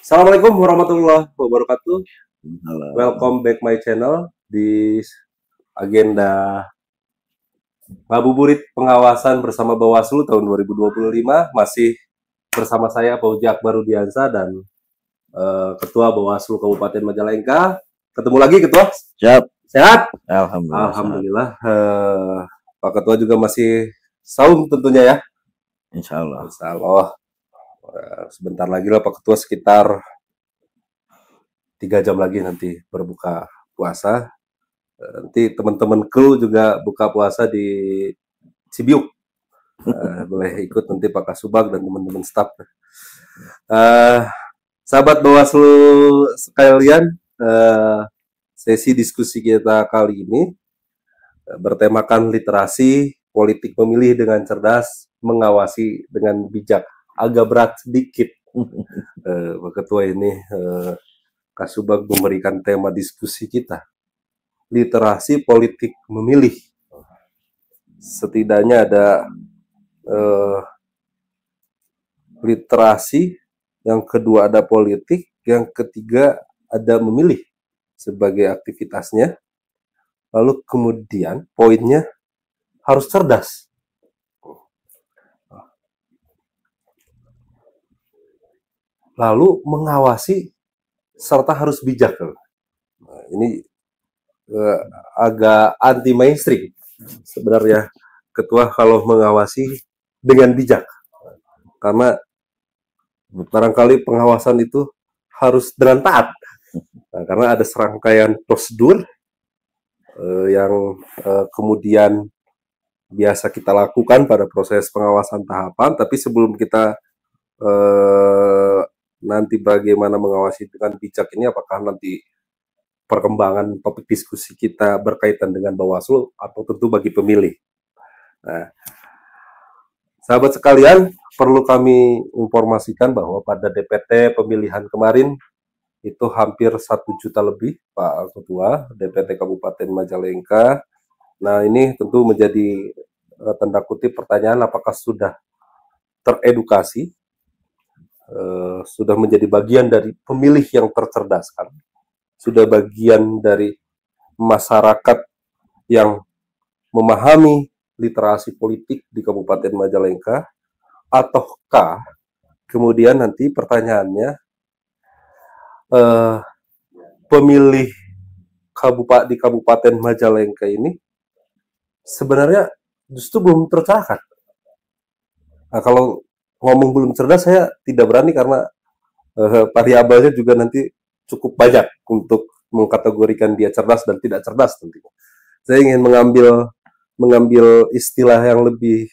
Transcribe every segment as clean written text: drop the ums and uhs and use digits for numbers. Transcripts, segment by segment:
Assalamualaikum warahmatullahi wabarakatuh. Halo. Welcome back my channel di agenda Ngabuburit Pengawasan bersama Bawaslu tahun 2025. Masih bersama saya Fauzi Akbar Rudiansa dan Ketua Bawaslu Kabupaten Majalengka. Ketemu lagi Ketua? Siap. Sehat? Alhamdulillah. Alhamdulillah. Pak Ketua juga masih saum tentunya ya. Insya Allah. Insya Allah. Sebentar lagi lah Pak Ketua, sekitar 3 jam lagi nanti berbuka puasa. Nanti teman-teman kru juga buka puasa di Cibiuk. Boleh ikut nanti Pak Kasubag dan teman-teman staf. Sahabat Bawaslu sekalian, sesi diskusi kita kali ini bertemakan literasi politik pemilih dengan cerdas, mengawasi dengan bijak. Agak berat sedikit. Pak Ketua ini Kasubag memberikan tema diskusi kita, literasi politik memilih. Setidaknya ada literasi, yang kedua ada politik, yang ketiga ada memilih sebagai aktivitasnya. Lalu kemudian poinnya harus cerdas. Lalu mengawasi serta harus bijak. Ini agak anti mainstream sebenarnya Ketua kalau mengawasi dengan bijak, karena barangkali pengawasan itu harus dengan taat. Karena ada serangkaian prosedur yang kemudian biasa kita lakukan pada proses pengawasan tahapan. Tapi sebelum kita nanti bagaimana mengawasi dengan bijak ini, apakah nanti perkembangan topik diskusi kita berkaitan dengan Bawaslu atau tentu bagi pemilih. Nah, sahabat sekalian, perlu kami informasikan bahwa pada DPT pemilihan kemarin itu hampir 1 juta lebih Pak Ketua DPT Kabupaten Majalengka. Nah, ini tentu menjadi tanda kutip pertanyaan, apakah sudah teredukasi, sudah menjadi bagian dari pemilih yang tercerdaskan, sudah bagian dari masyarakat yang memahami literasi politik di Kabupaten Majalengka, ataukah kemudian nanti pertanyaannya pemilih di Kabupaten Majalengka ini sebenarnya justru belum tercerahkan. Nah, kalau ngomong belum cerdas, saya tidak berani karena variabelnya juga nanti cukup banyak untuk mengkategorikan dia cerdas dan tidak cerdas tentunya. Saya ingin mengambil istilah yang lebih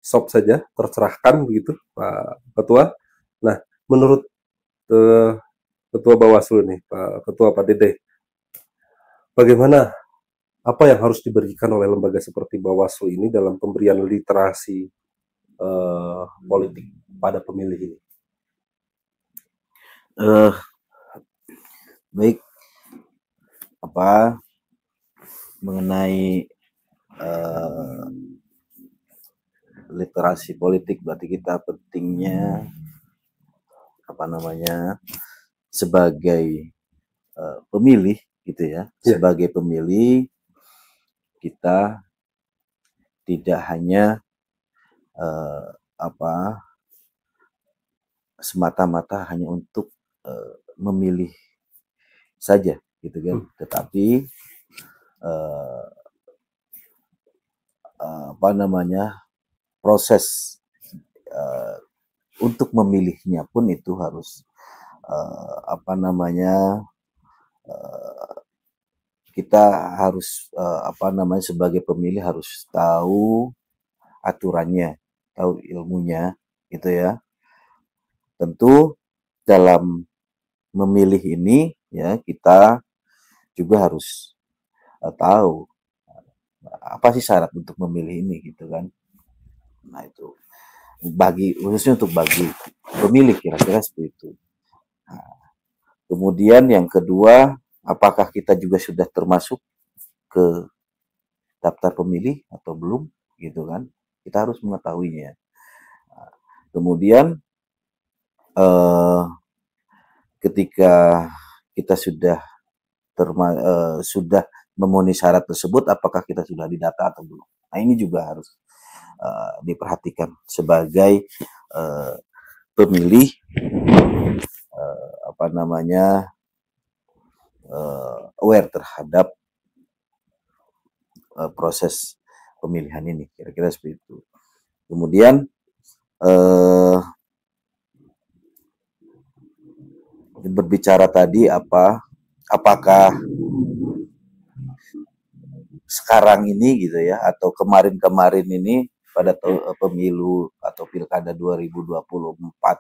soft saja, tercerahkan begitu Pak Ketua. Nah, menurut Ketua Bawaslu nih, Pak Ketua, Pak Dede, bagaimana, apa yang harus diberikan oleh lembaga seperti Bawaslu ini dalam pemberian literasi politik pada pemilih ini? Baik, mengenai literasi politik, berarti kita pentingnya sebagai pemilih gitu ya. Sebagai pemilih kita tidak hanya semata-mata hanya untuk memilih saja gitu kan, tetapi proses untuk memilihnya pun itu harus kita harus sebagai pemilih harus tahu aturannya, tahu ilmunya gitu ya. Tentu dalam memilih ini ya kita juga harus tahu apa sih syarat untuk memilih ini gitu kan. Nah, itu khususnya untuk bagi pemilih kira-kira seperti itu. Nah, kemudian yang kedua, apakah kita juga sudah termasuk ke daftar pemilih atau belum gitu kan, kita harus mengetahuinya. Nah, Kemudian ketika kita sudah memenuhi syarat tersebut, apakah kita sudah didata atau belum? Nah, ini juga harus diperhatikan sebagai pemilih aware terhadap proses pemilihan ini, kira-kira seperti itu. Kemudian berbicara tadi apakah sekarang ini gitu ya, atau kemarin-kemarin ini pada pemilu atau pilkada 2024,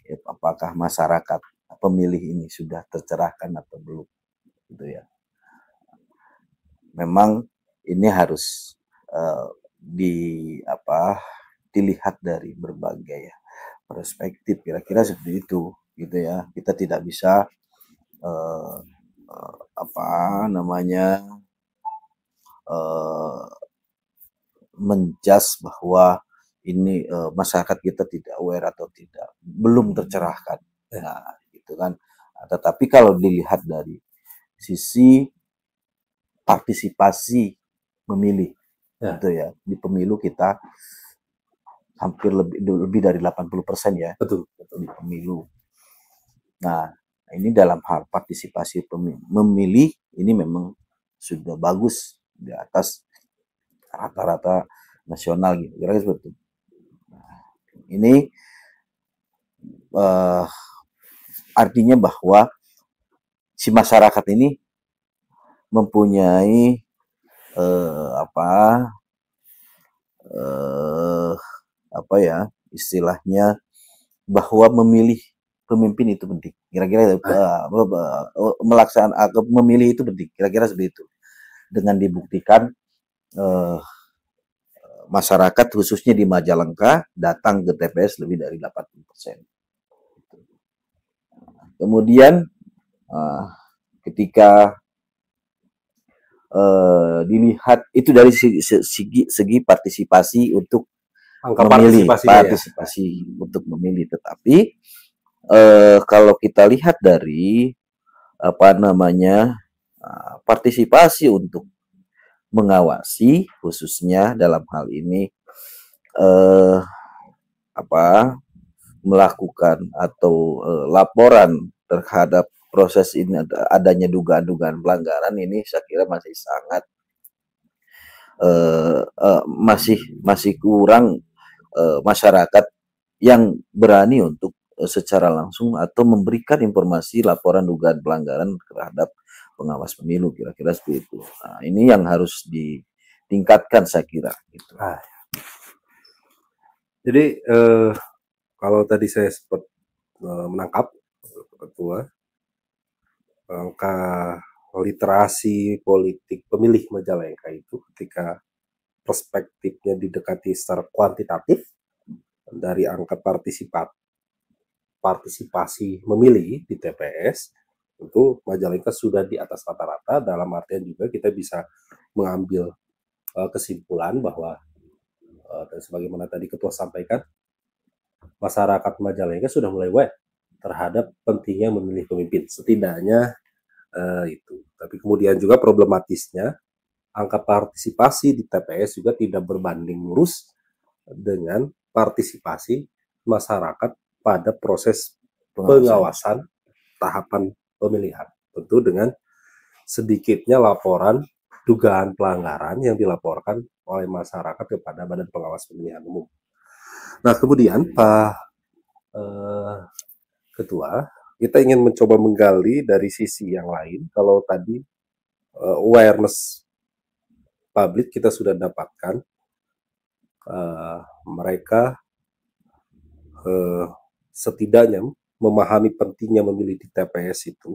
ya, apakah masyarakat pemilih ini sudah tercerahkan atau belum gitu ya. Memang ini harus dilihat dari berbagai perspektif, kira-kira seperti itu gitu ya. Kita tidak bisa menjudge bahwa ini masyarakat kita tidak aware atau belum tercerahkan. Nah, gitu kan. Tetapi kalau dilihat dari sisi partisipasi memilih, gitu ya, di pemilu kita hampir lebih dari 80% ya, betul di pemilu. Nah, ini dalam hal partisipasi memilih ini memang sudah bagus di atas rata-rata nasional gitu, kira-kira seperti itu. Nah, ini artinya bahwa si masyarakat ini mempunyai istilahnya bahwa memilih pemimpin itu penting. Kira-kira melaksanakan memilih itu penting. Kira-kira seperti itu. Dengan dibuktikan masyarakat khususnya di Majalengka datang ke TPS lebih dari 80%. Kemudian ketika dilihat itu dari segi partisipasi untuk memilih, partisipasi untuk memilih. Tetapi kalau kita lihat dari partisipasi untuk mengawasi, khususnya dalam hal ini melakukan atau laporan terhadap proses ini, adanya dugaan-dugaan pelanggaran ini, saya kira masih sangat masih kurang masyarakat yang berani untuk secara langsung atau memberikan informasi laporan dugaan pelanggaran terhadap pengawas pemilu, kira-kira seperti itu. Nah, ini yang harus ditingkatkan, saya kira. Gitu. Jadi kalau tadi saya sempat menangkap Ketua, angka literasi politik pemilih Majalengka itu ketika perspektifnya didekati secara kuantitatif dari angka partisipasi memilih di TPS, tentu Majalengka sudah di atas rata-rata, dalam artian juga kita bisa mengambil kesimpulan bahwa dan sebagaimana tadi Ketua sampaikan, masyarakat Majalengka sudah mulai aware terhadap pentingnya memilih pemimpin, setidaknya itu. Tapi kemudian juga problematisnya angka partisipasi di TPS juga tidak berbanding lurus dengan partisipasi masyarakat pada proses pengawasan tahapan pemilihan. Tentu dengan sedikitnya laporan dugaan pelanggaran yang dilaporkan oleh masyarakat kepada Badan Pengawas Pemilihan Umum. Nah, kemudian Pak Ketua, kita ingin mencoba menggali dari sisi yang lain. Kalau tadi awareness publik kita sudah dapatkan, mereka setidaknya memahami pentingnya memilih di TPS itu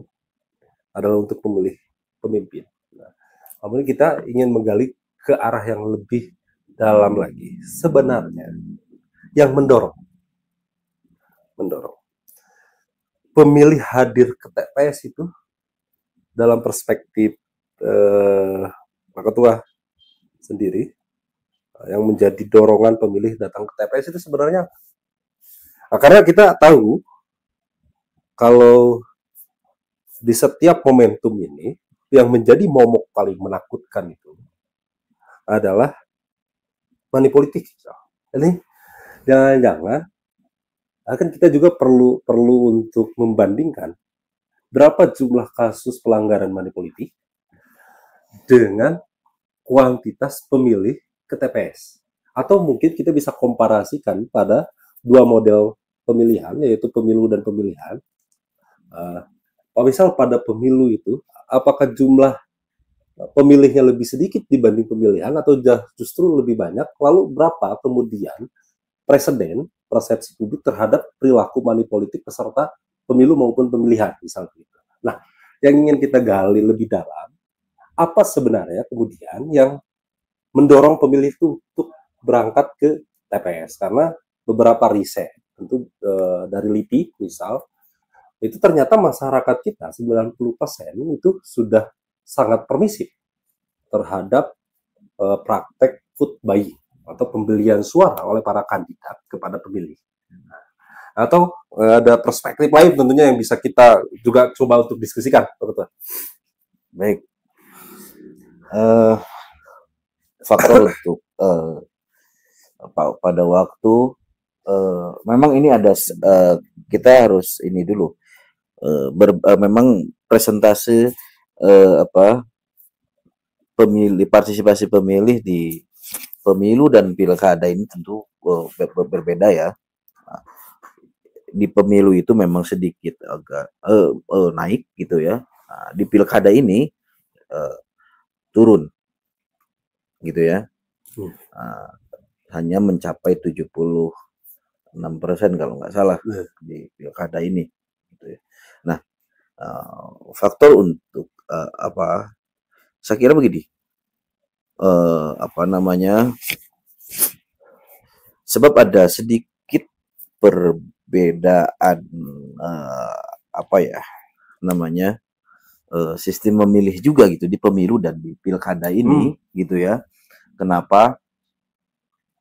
adalah untuk memilih pemimpin. Nah, kemudian kita ingin menggali ke arah yang lebih dalam lagi. Sebenarnya yang mendorong pemilih hadir ke TPS itu dalam perspektif Pak Ketua sendiri, yang menjadi dorongan pemilih datang ke TPS itu sebenarnya Nah, karena kita tahu kalau di setiap momentum ini yang menjadi momok paling menakutkan itu adalah money politik. Jadi jangan-jangan akan kita juga perlu untuk membandingkan berapa jumlah kasus pelanggaran money politik dengan kuantitas pemilih ke TPS. Atau mungkin kita bisa komparasikan pada dua model pemilihan, yaitu pemilu dan pemilihan. Misal pada pemilu itu, apakah jumlah pemilihnya lebih sedikit dibanding pemilihan atau justru lebih banyak? Lalu berapa kemudian presiden, persepsi publik terhadap perilaku money politik peserta pemilu maupun pemilihan, misalnya gitu. Nah, yang ingin kita gali lebih dalam, apa sebenarnya kemudian yang mendorong pemilih itu untuk berangkat ke TPS? Karena beberapa riset, tentu dari LIPI misal, itu ternyata masyarakat kita 90% itu sudah sangat permisif terhadap praktek vote buying atau pembelian suara oleh para kandidat kepada pemilih. Atau ada perspektif lain tentunya yang bisa kita juga coba untuk diskusikan, betul. Baik. Faktor untuk pada waktu memang ini ada kita harus ini dulu memang presentase pemilih, partisipasi pemilih di pemilu dan pilkada ini tentu berbeda ya. Di pemilu itu memang sedikit agak naik gitu ya. Nah, di pilkada ini turun gitu ya. Hanya mencapai 76% kalau nggak salah di pilkada ini gitu ya. Nah, faktor untuk saya kira begini, sebab ada sedikit perbedaan sistem memilih juga gitu di pemilu dan di pilkada ini gitu ya. Kenapa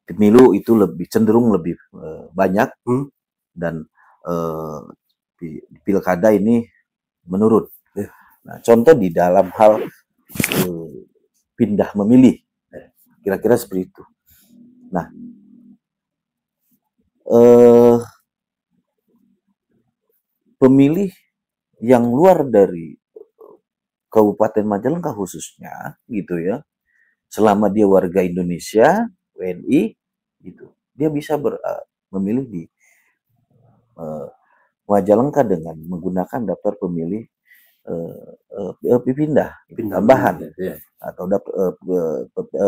pemilu itu lebih cenderung lebih banyak dan di pilkada ini menurun. Nah, contoh di dalam hal pindah memilih, kira-kira seperti itu. Nah, pemilih yang luar dari Kabupaten Majalengka khususnya gitu ya, selama dia warga Indonesia, WNI gitu, dia bisa memilih di Majalengka dengan menggunakan daftar pemilih tambahan atau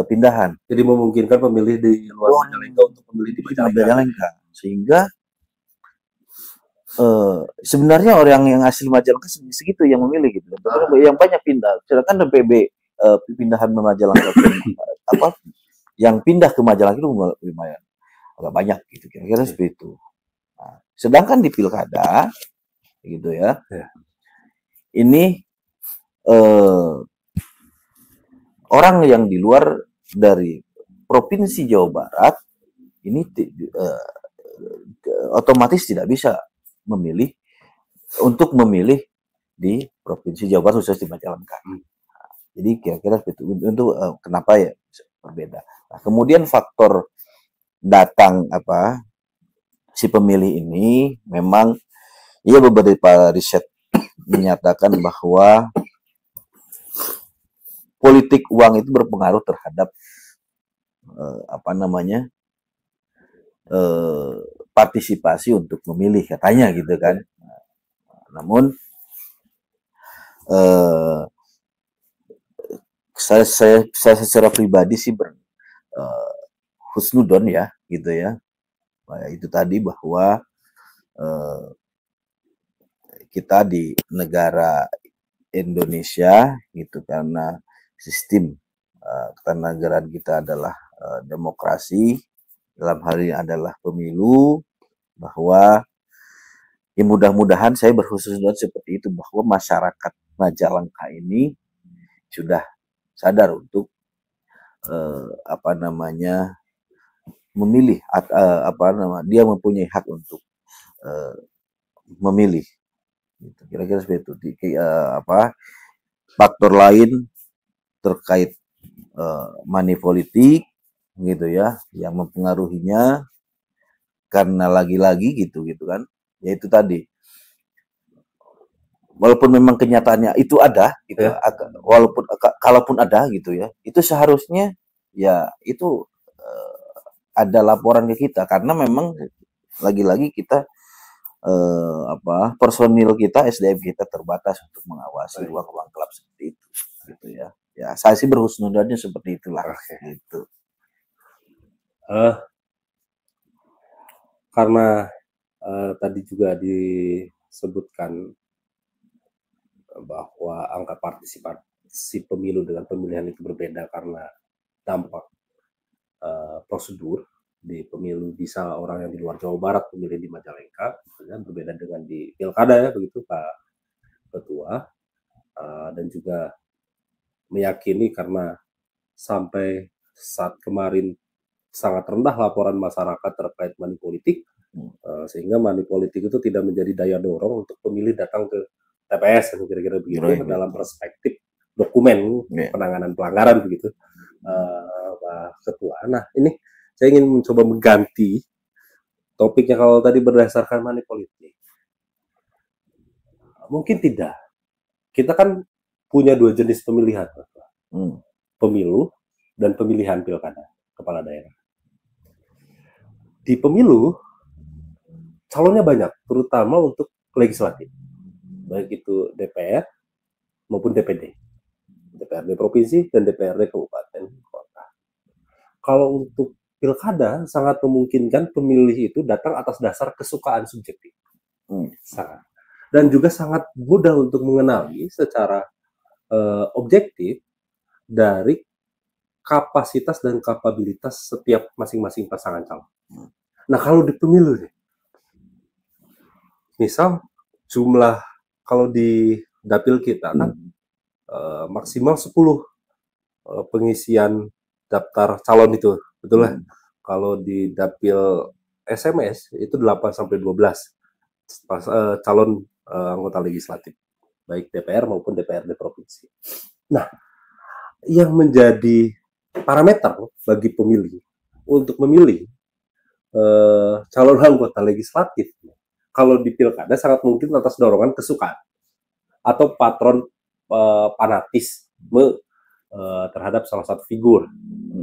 pindahan. Jadi memungkinkan pemilih di luar Majalengka untuk memilih di Majalengka. Sehingga sebenarnya orang yang asli Majalengka segitu yang memilih gitu. Yang banyak pindah. Sedangkan PB pindahan Majalengka yang pindah ke Majalengka itu lumayan agak banyak gitu. Kira-kira seperti itu. Nah, sedangkan di pilkada gitu ya. Ini orang yang di luar dari Provinsi Jawa Barat ini otomatis tidak bisa memilih di Provinsi Jawa Barat khusus di Majalengka. Jadi kira-kira itu untuk kenapa ya berbeda. Nah, kemudian faktor datang si pemilih ini memang beberapa riset menyatakan bahwa politik uang itu berpengaruh terhadap partisipasi untuk memilih katanya gitu kan. Namun saya secara pribadi sih husnudon ya gitu ya. Itu tadi bahwa kita di negara Indonesia gitu karena sistem kenegaraan kita adalah demokrasi, dalam hal ini adalah pemilu, bahwa mudah-mudahan saya berhusnuzon seperti itu bahwa masyarakat Majalengka ini sudah sadar untuk memilih dia mempunyai hak untuk eh, memilih. Gitu. Kira-kira seperti itu. Faktor lain terkait money politik gitu ya, yang mempengaruhinya karena lagi-lagi gitu kan, yaitu tadi, walaupun memang kenyataannya itu ada gitu, Ya. walaupun kalaupun ada gitu ya, itu seharusnya ya itu ada laporan ke kita, karena memang lagi-lagi kita personil kita, SDM kita terbatas untuk mengawasi ruang gelap seperti itu gitu ya. Ya, saya sih berhusnudzonnya seperti itulah. Gitu. Karena tadi juga disebutkan bahwa angka partisipasi pemilu dengan pemilihan itu berbeda karena dampak prosedur di pemilu. Bisa orang yang di luar Jawa Barat pemilih di Majalengka, misalnya, berbeda dengan di pilkada, ya begitu Pak Ketua. Dan juga meyakini karena sampai saat kemarin sangat rendah laporan masyarakat terkait money politik, sehingga money politik itu tidak menjadi daya dorong untuk pemilih datang ke TPS, kira-kira begitu, dalam perspektif dokumen penanganan pelanggaran begitu, Pak Ketua. Nah, ini saya ingin mencoba mengganti topiknya. Kalau tadi berdasarkan money politik, mungkin tidak. Kita kan punya dua jenis pemilihan, pemilu dan pemilihan pilkada kepala daerah. Di pemilu calonnya banyak, terutama untuk legislatif, baik itu DPR maupun DPD, DPRD provinsi dan DPRD kabupaten kota. Kalau untuk pilkada, sangat memungkinkan pemilih itu datang atas dasar kesukaan subjektif, sangat, dan juga sangat mudah untuk mengenali secara objektif dari kapasitas dan kapabilitas setiap masing-masing pasangan calon. Nah, kalau di pemilu nih, misal jumlah, kalau di dapil kita kan maksimal 10 pengisian daftar calon itu, betul lah. Kalau di dapil SMS itu 8 sampai 12 calon anggota legislatif, baik DPR maupun DPRD provinsi. Nah, yang menjadi parameter bagi pemilih untuk memilih calon anggota legislatif, kalau di pilkada sangat mungkin atas dorongan kesukaan atau patron fanatisme terhadap salah satu figur,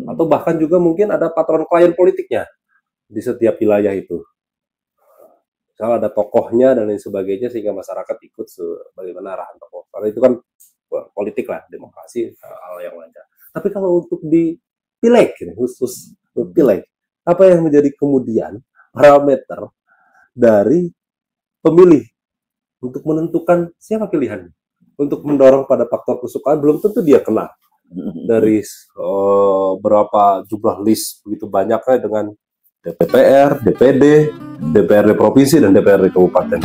atau bahkan juga mungkin ada patron klien politiknya di setiap wilayah itu. Kalau ada tokohnya dan lain sebagainya, sehingga masyarakat ikut sebagaimana arahan tokoh. Karena itu kan politik lah, demokrasi, hal yang wajar. Tapi kalau untuk di pileg, khusus pileg, apa yang menjadi kemudian parameter dari pemilih untuk menentukan siapa pilihan, untuk mendorong pada faktor kesukaan? Belum tentu dia kena dari berapa jumlah list begitu banyaknya dengan DPR, DPD, DPRD provinsi, dan DPRD kabupaten.